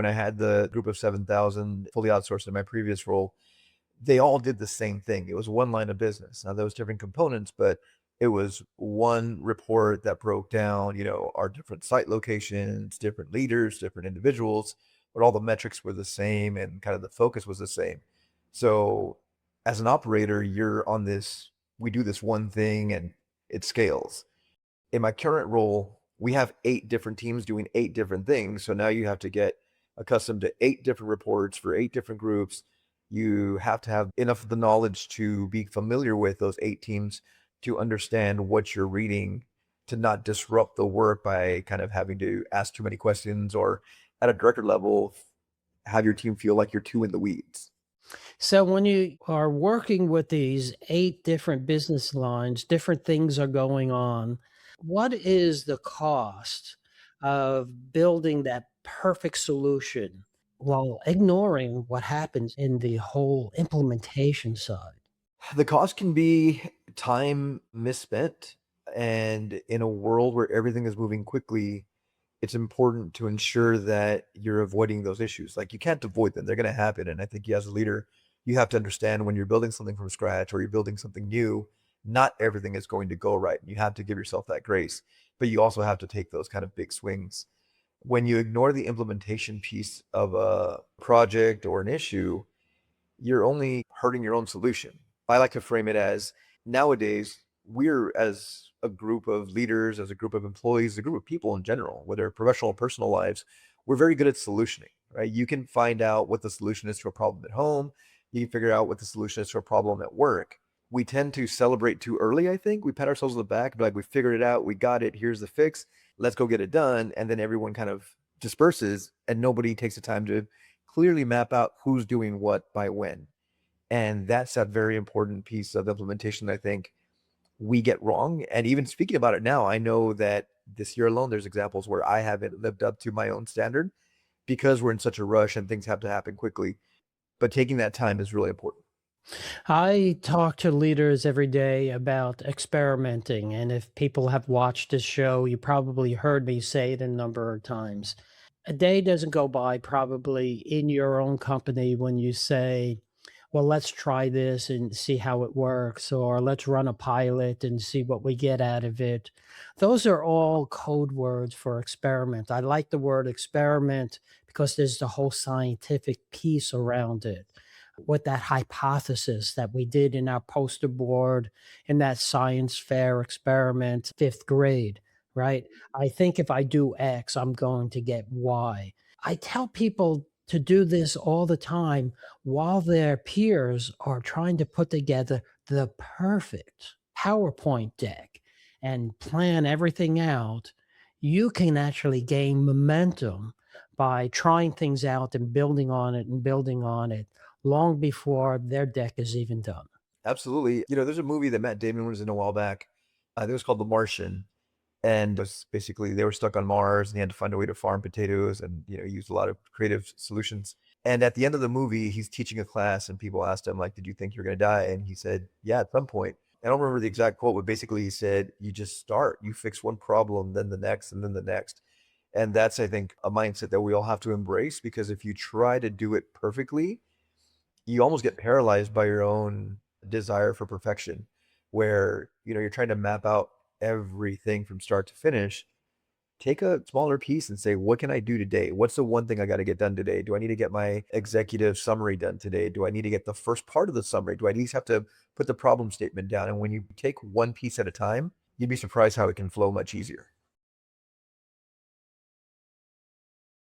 when I had the group of 7,000 fully outsourced in my previous role, they all did the same thing. It was one line of business. Now there was different components, but it was one report that broke down, our different site locations, different leaders, different individuals, but all the metrics were the same and kind of the focus was the same. So as an operator, you're on this, we do this one thing and it scales. In my current role, we have 8 different teams doing 8 different things. So now you have to get accustomed to 8 different reports for 8 different groups. You have to have enough of the knowledge to be familiar with those 8 teams to understand what you're reading, to not disrupt the work by kind of having to ask too many questions or at a director level, have your team feel like you're too in the weeds. So when you are working with these 8 different business lines, different things are going on. What is the cost of building that perfect solution while ignoring what happens in the whole implementation side? The cost can be time misspent. And in a world where everything is moving quickly, it's important to ensure that you're avoiding those issues. Like you can't avoid them, they're going to happen. And I think you, as a leader, you have to understand when you're building something from scratch or you're building something new, not everything is going to go right. You have to give yourself that grace, but you also have to take those kind of big swings. When you ignore the implementation piece of a project or an issue, you're only hurting your own solution. I like to frame it as nowadays, we're as a group of leaders, as a group of employees, a group of people in general, whether professional or personal lives, we're very good at solutioning, right? You can find out what the solution is to a problem at home. You can figure out what the solution is to a problem at work. We tend to celebrate too early, I think. We pat ourselves on the back, be like, we figured it out, we got it, here's the fix, let's go get it done. And then everyone kind of disperses and nobody takes the time to clearly map out who's doing what by when. And that's a very important piece of implementation that I think we get wrong. And even speaking about it now, I know that this year alone, there's examples where I haven't lived up to my own standard because we're in such a rush and things have to happen quickly. But taking that time is really important. I talk to leaders every day about experimenting. And if people have watched this show, you probably heard me say it a number of times. A day doesn't go by, probably in your own company, when you say, well, let's try this and see how it works, or let's run a pilot and see what we get out of it. Those are all code words for experiment. I like the word experiment because there's the whole scientific piece around it, with that hypothesis that we did in our poster board in that science fair experiment, 5th grade, right? I think if I do X, I'm going to get Y. I tell people to do this all the time while their peers are trying to put together the perfect PowerPoint deck and plan everything out. You can actually gain momentum by trying things out and building on it and building on it long before their deck is even done. Absolutely. There's a movie that Matt Damon was in a while back. I think it was called The Martian. And it was basically they were stuck on Mars and he had to find a way to farm potatoes and use a lot of creative solutions. And at the end of the movie, he's teaching a class and people asked him like, "Did you think you're going to die?" And he said, "Yeah, at some point." I don't remember the exact quote, but basically he said, "You just start. You fix one problem, then the next, and then the next." And that's, I think, a mindset that we all have to embrace because if you try to do it perfectly, you almost get paralyzed by your own desire for perfection, where you're trying to map out everything from start to finish. Take a smaller piece and say, what can I do today? What's the one thing I got to get done today? Do I need to get my executive summary done today? Do I need to get the first part of the summary? Do I at least have to put the problem statement down? And when you take one piece at a time, you'd be surprised how it can flow much easier.